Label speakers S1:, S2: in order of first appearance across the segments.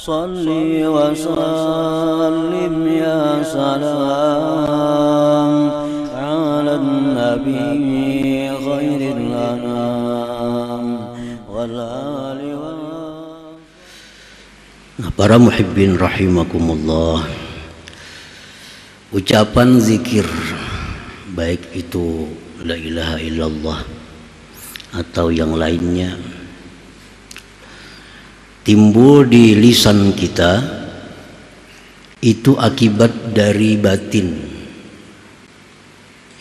S1: Salli wa sallim ya salam ala nabi khairil anam wal ali wa. Nah, para muhibbin rahimakumullah, ucapan zikir baik itu la ilaha illallah atau yang lainnya timbul di lisan kita itu akibat dari batin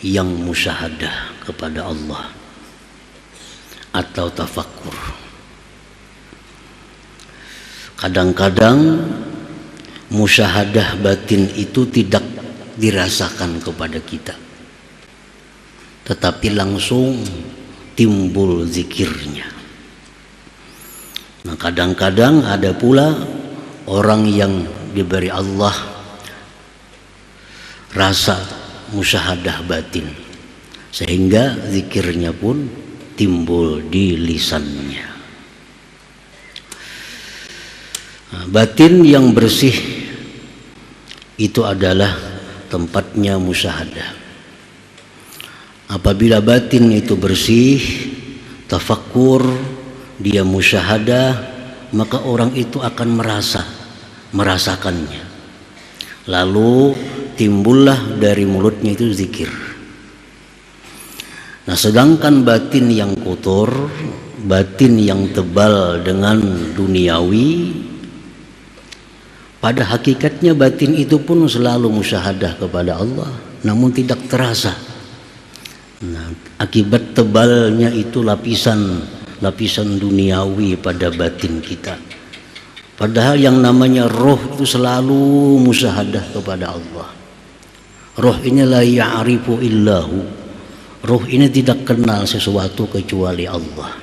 S1: yang musyahadah kepada Allah atau tafakkur. Kadang-kadang musyahadah batin itu tidak dirasakan kepada kita, tetapi langsung timbul zikirnya. Nah, kadang-kadang ada pula orang yang diberi Allah rasa musyahadah batin, sehingga zikirnya pun timbul di lisannya. Nah, batin yang bersih itu adalah tempatnya musyahadah. Apabila batin itu bersih, tafakkur, dia musyahadah, maka orang itu akan merasakannya. Lalu timbullah dari mulutnya itu zikir. Nah, sedangkan batin yang kotor, batin yang tebal dengan duniawi, pada hakikatnya batin itu pun selalu musyahadah kepada Allah, namun tidak terasa. Nah, akibat tebalnya itu lapisan duniawi pada batin kita. Padahal yang namanya roh itu selalu musyahadah kepada Allah. Roh ini la ya'rifu illahu. Roh ini tidak kenal sesuatu kecuali Allah.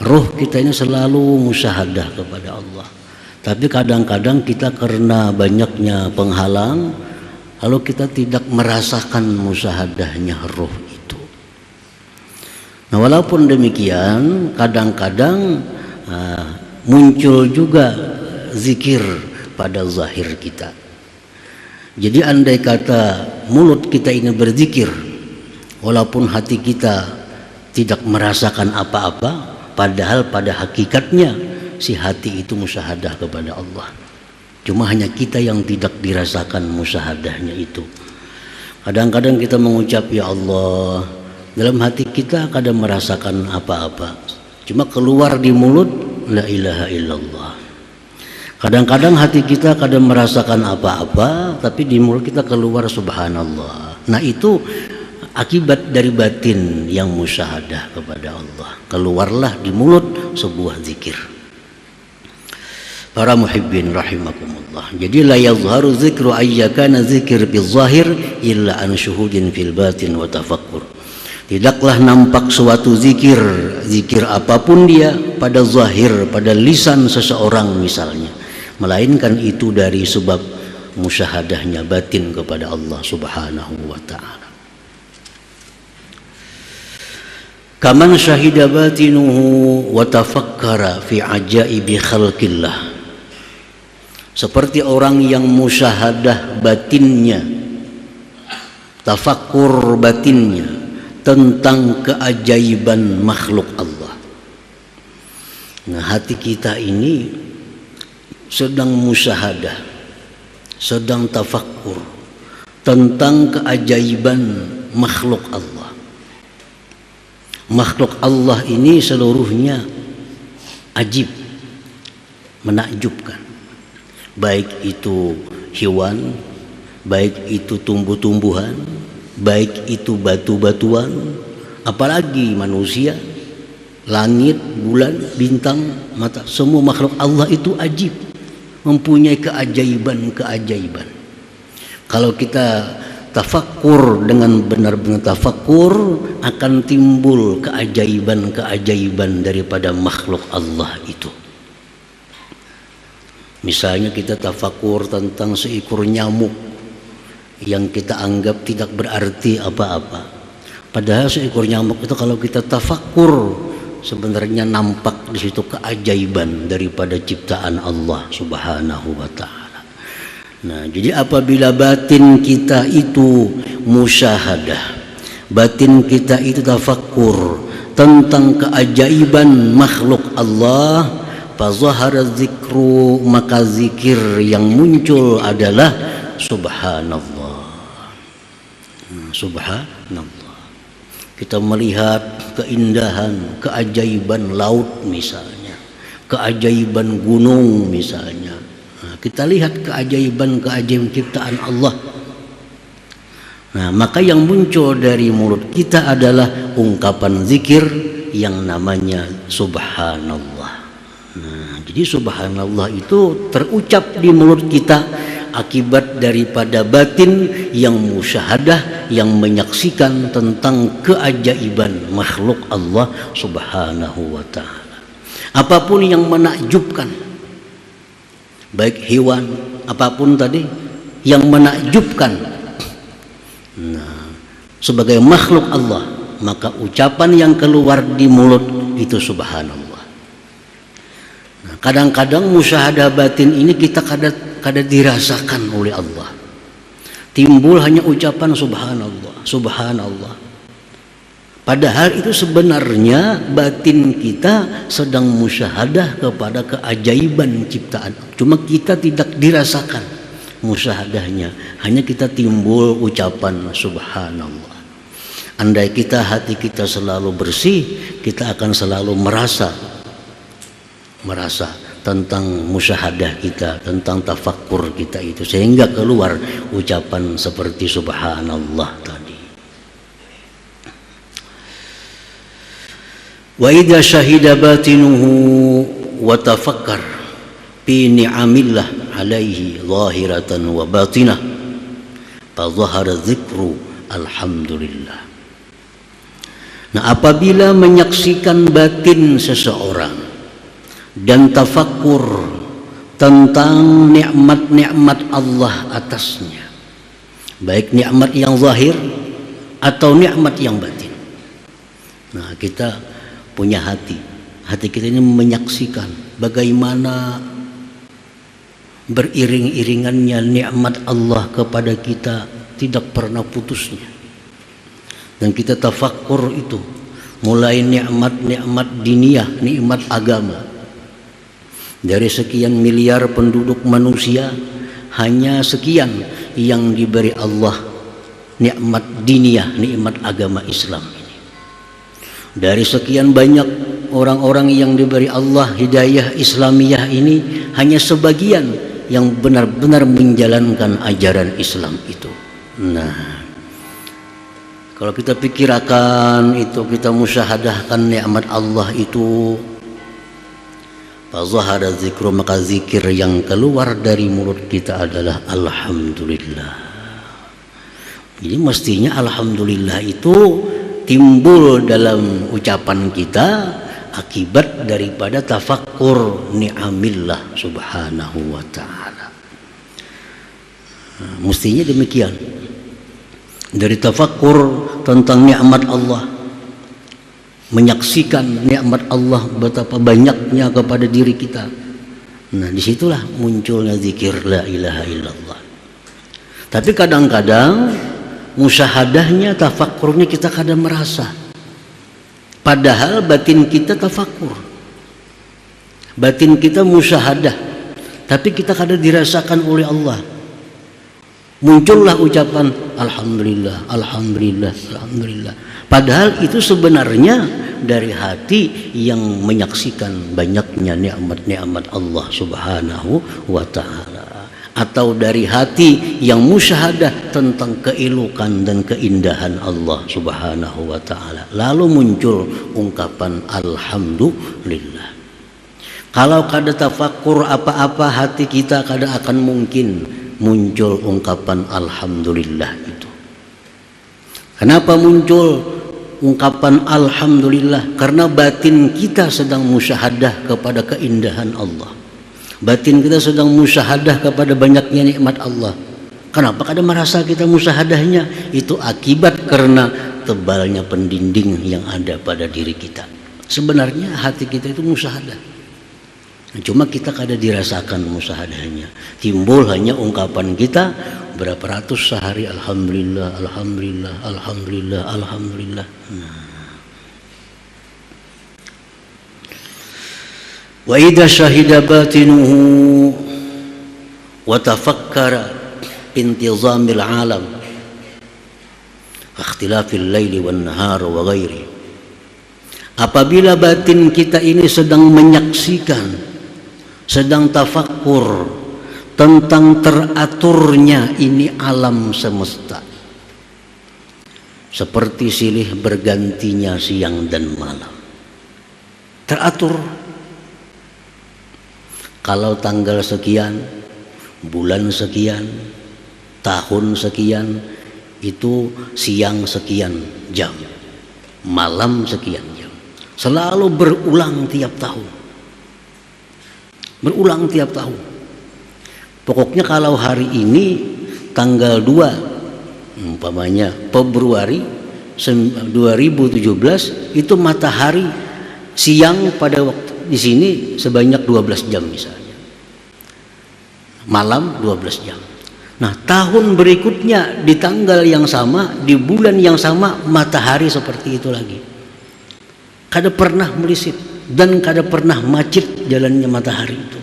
S1: Roh kita ini selalu musyahadah kepada Allah. Tapi kadang-kadang kita karena banyaknya penghalang, lalu kita tidak merasakan musyahadahnya roh itu. Nah, walaupun demikian, kadang-kadang muncul juga zikir pada zahir kita. Jadi andai kata mulut kita ini berzikir, walaupun hati kita tidak merasakan apa-apa, padahal pada hakikatnya si hati itu musyahadah kepada Allah. Cuma hanya kita yang tidak dirasakan musyahadahnya itu. Kadang-kadang kita mengucap ya Allah, dalam hati kita kadang merasakan apa-apa, cuma keluar di mulut la ilaha illallah. Kadang-kadang hati kita kadang merasakan apa-apa, tapi di mulut kita keluar subhanallah. Nah, itu akibat dari batin yang musyahadah kepada Allah. Keluarlah di mulut sebuah zikir. Para muhibbin rahimakumullah. Jadi la yazharu zikru ayyakana zikir bil zahir illa an syuhudin fil batin wa tafakkur. Tidaklah nampak suatu zikir apapun dia pada zahir, pada lisan seseorang misalnya, melainkan itu dari sebab musyahadahnya batin kepada Allah Subhanahu wa taala. Kaman syahida batinuhu wa tafakkara fi ajaibi khalqillah. Seperti orang yang musyahadah batinnya, tafakkur batinnya tentang keajaiban makhluk Allah. Nah, hati kita ini sedang musyahadah, sedang tafakkur tentang keajaiban makhluk Allah. Makhluk Allah ini seluruhnya ajib, menakjubkan. Baik itu hewan, baik itu tumbuh-tumbuhan, baik itu batu-batuan, apalagi manusia, langit, bulan, bintang, mata, semua makhluk Allah itu ajib, mempunyai keajaiban-keajaiban. Kalau kita tafakkur dengan benar-benar tafakkur, akan timbul keajaiban-keajaiban daripada makhluk Allah itu. Misalnya kita tafakkur tentang seekor nyamuk yang kita anggap tidak berarti apa-apa. Padahal seekor nyamuk itu kalau kita tafakkur sebenarnya nampak di situ keajaiban daripada ciptaan Allah Subhanahu wa taala. Nah, jadi apabila batin kita itu musyahadah, batin kita itu tafakkur tentang keajaiban makhluk Allah, fazahara dzikru, maka zikir yang muncul adalah subhanallah. Subhanallah. Kita melihat keindahan, keajaiban laut misalnya, keajaiban gunung misalnya. Nah, kita lihat keajaiban ciptaan Allah. Nah, maka yang muncul dari mulut kita adalah ungkapan zikir yang namanya subhanallah. Nah, jadi subhanallah itu terucap di mulut kita akibat daripada batin yang musyahadah, yang menyaksikan tentang keajaiban makhluk Allah Subhanahu wa taala. Apapun yang menakjubkan, baik hewan apapun tadi yang menakjubkan, nah, sebagai makhluk Allah, maka ucapan yang keluar di mulut itu subhanallah. Nah, kadang-kadang musyahadah batin ini kita kada dirasakan oleh Allah. Timbul hanya ucapan subhanallah, subhanallah. Padahal itu sebenarnya batin kita sedang musyahadah kepada keajaiban ciptaan. Cuma kita tidak dirasakan musyahadahnya, hanya kita timbul ucapan subhanallah. Andai hati kita selalu bersih, kita akan selalu merasa tentang musyahadah kita, tentang tafakkur kita itu, sehingga keluar ucapan seperti subhanallah tadi. Wa idza syahida batinuhu wa tafakkar fi ni'amillah alaihi zahiratan wa batinah, fa zahara dzikru alhamdulillah. Nah, apabila menyaksikan batin seseorang dan tafakkur tentang nikmat-nikmat Allah atasnya, baik nikmat yang zahir atau nikmat yang batin. Nah, kita punya hati kita ini menyaksikan bagaimana beriring-iringannya nikmat Allah kepada kita, tidak pernah putusnya. Dan kita tafakkur itu, mulai nikmat-nikmat diniyah, nikmat agama. Dari sekian miliar penduduk manusia, hanya sekian yang diberi Allah nikmat diniyah, nikmat agama Islam ini. Dari sekian banyak orang-orang yang diberi Allah hidayah Islamiyah ini, hanya sebagian yang benar-benar menjalankan ajaran Islam itu. Nah, kalau kita pikirkan itu, kita musyahadahkan nikmat Allah itu, fazahara dzikru, maka zikir yang keluar dari mulut kita adalah alhamdulillah. Jadi mestinya alhamdulillah itu timbul dalam ucapan kita akibat daripada tafakkur ni'amillah subhanahu wa ta'ala. Nah, mestinya demikian. Dari tafakkur tentang nikmat Allah, menyaksikan nikmat Allah betapa banyaknya kepada diri kita. Nah, disitulah munculnya zikir la ilaha illallah. Tapi kadang-kadang musyahadahnya, tafakkurnya kita kadang merasa, padahal batin kita tafakkur, batin kita musyahadah, tapi kita kadang dirasakan oleh Allah. Muncullah ucapan alhamdulillah, alhamdulillah, alhamdulillah. Padahal itu sebenarnya dari hati yang menyaksikan banyaknya nikmat-nikmat Allah Subhanahu wa ta'ala, atau dari hati yang musyahadah tentang keelokan dan keindahan Allah Subhanahu wa ta'ala. Lalu muncul ungkapan alhamdulillah. Kalau kada tafakkur apa-apa, hati kita kada akan mungkin muncul ungkapan alhamdulillah itu. Kenapa muncul ungkapan alhamdulillah? Karena batin kita sedang musyahadah kepada keindahan Allah. Batin kita sedang musyahadah kepada banyaknya nikmat Allah. Kenapa kada merasa kita musyahadahnya? Itu akibat karena tebalnya pendinding yang ada pada diri kita. Sebenarnya hati kita itu musyahadah. Cuma kita kada dirasakan musyahadahnya. Timbul hanya ungkapan kita berapa ratus sehari, alhamdulillah, alhamdulillah, alhamdulillah, alhamdulillah. Wa idza syahida batinuhu wa tafakkara intizamil alam ikhtilafil laili wan nahar wa ghairi. Apabila batin kita ini sedang menyaksikan, sedang tafakkur tentang teraturnya ini alam semesta, seperti silih bergantinya siang dan malam, teratur. Kalau tanggal sekian, bulan sekian, tahun sekian, itu siang sekian jam, malam sekian jam. Selalu berulang tiap tahun. Berulang tiap tahun. Pokoknya kalau hari ini tanggal 2 umpamanya Februari 2017 itu matahari siang pada waktu di sini sebanyak 12 jam misalnya. Malam 12 jam. Nah, tahun berikutnya di tanggal yang sama, di bulan yang sama matahari seperti itu lagi. Kada pernah melisit dan kada pernah macet jalannya matahari itu.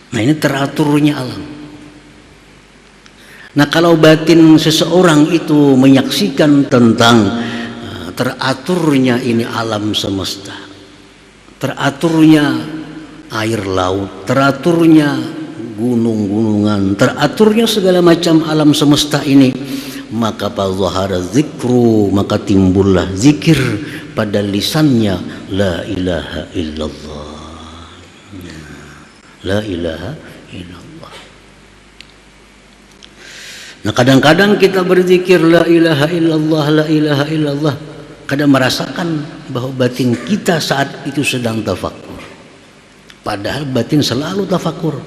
S1: Nah, ini teraturnya alam. Nah, kalau batin seseorang itu menyaksikan tentang teraturnya ini alam semesta, teraturnya air laut, teraturnya gunung-gunungan, teraturnya segala macam alam semesta ini, maka fazahara zikru, maka timbullah zikir pada lisannya, la ilaha illallah, la ilaha illallah. Nah, kadang-kadang kita berzikir la ilaha illallah, la ilaha illallah, kadang merasakan bahwa batin kita saat itu sedang tafakur, padahal batin selalu tafakur.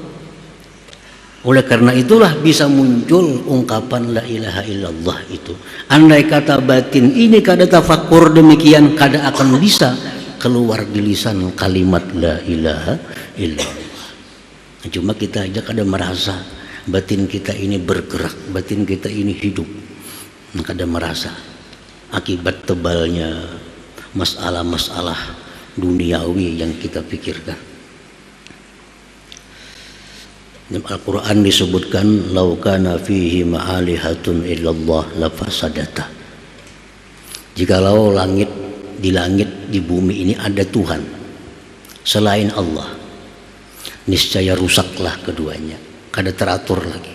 S1: Oleh karena itulah bisa muncul ungkapan la ilaha illallah itu. Andai kata batin ini kada tafakur demikian, kada akan bisa keluar di lisan kalimat la ilaha illallah. Cuma kita aja kada merasa batin kita ini bergerak, batin kita ini hidup. Kada merasa akibat tebalnya masalah-masalah duniawi yang kita pikirkan. Dalam Al-Quran disebutkan lau kana fihi ma'alihatun illallah lafasadata. Jikalau di langit di bumi ini ada Tuhan selain Allah, niscaya rusaklah keduanya. Kada teratur lagi,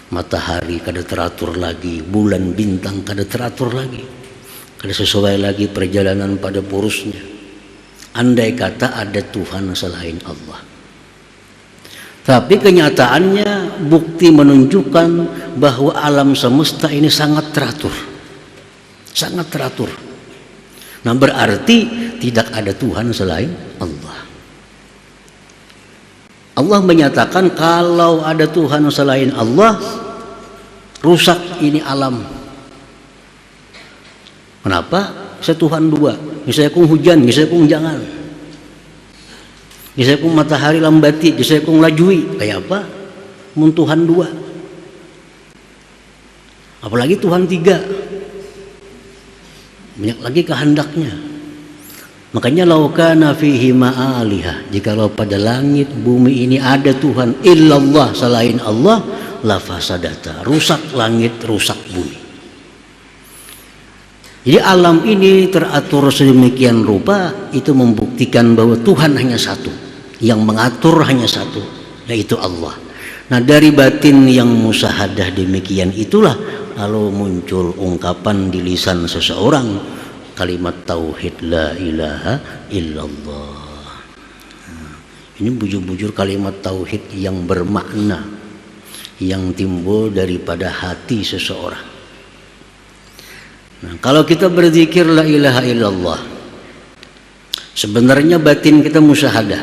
S1: matahari kada teratur lagi, bulan bintang kada teratur lagi, kada sesuai lagi perjalanan pada porosnya. Andai kata ada Tuhan selain Allah. Tapi kenyataannya bukti menunjukkan bahwa alam semesta ini sangat teratur. Sangat teratur. Nah, berarti tidak ada Tuhan selain Allah. Allah menyatakan kalau ada Tuhan selain Allah, rusak ini alam. Kenapa? Saya Tuhan dua. Misalnya kung hujan, misalnya kung jangan. Misalnya kung matahari lambati, misalnya kung lajui. Kayak apa? Mun Tuhan dua. Apalagi Tuhan tiga. Banyak lagi kehendaknya. Makanya laukana fihi ma'alihah, jikalau pada langit bumi ini ada Tuhan illallah selain Allah, lafasadata, rusak langit, rusak bumi. Jadi alam ini teratur sedemikian rupa, itu membuktikan bahwa Tuhan hanya satu, yang mengatur hanya satu, yaitu Allah. Nah, dari batin yang musyahadah demikian itulah lalu muncul ungkapan di lisan seseorang kalimat tauhid la ilaha illallah. Ini bujur-bujur kalimat tauhid yang bermakna, yang timbul daripada hati seseorang. Nah, kalau kita berzikir la ilaha illallah, sebenarnya batin kita musyahadah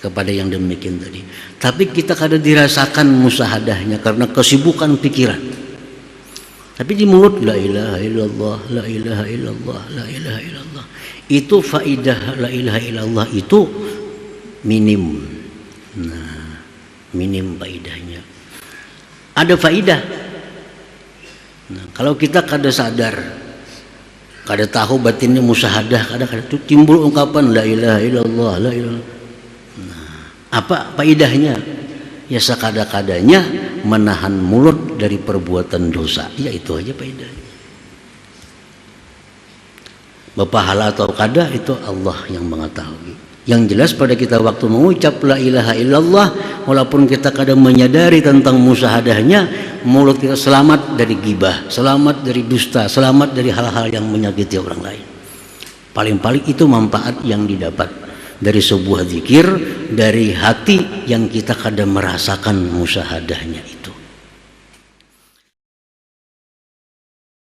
S1: kepada yang demikian tadi, tapi kita kadang dirasakan musyahadahnya karena kesibukan pikiran. Tapi di mulut la ilaha illallah, la ilaha illallah, la ilaha illallah, itu faidah la ilaha illallah itu minim. Nah, minim faidahnya. Ada faidah. Nah, kalau kita kada sadar, kada tahu batinnya musyahadah, kada timbul ungkapan la ilaha illallah, la ilaha. Nah, apa faidahnya? Ya sekada-kadanya menahan mulut dari perbuatan dosa. Ya itu aja faidahnya. Berpahala atau kada itu Allah yang mengetahui. Yang jelas pada kita waktu mengucap la ilaha illallah, walaupun kita kadang menyadari tentang musyahadahnya, mulut kita selamat dari ghibah, selamat dari dusta, selamat dari hal-hal yang menyakiti orang lain. Paling-paling itu manfaat yang didapat dari sebuah zikir, dari hati yang kita kadang merasakan musyahadahnya itu.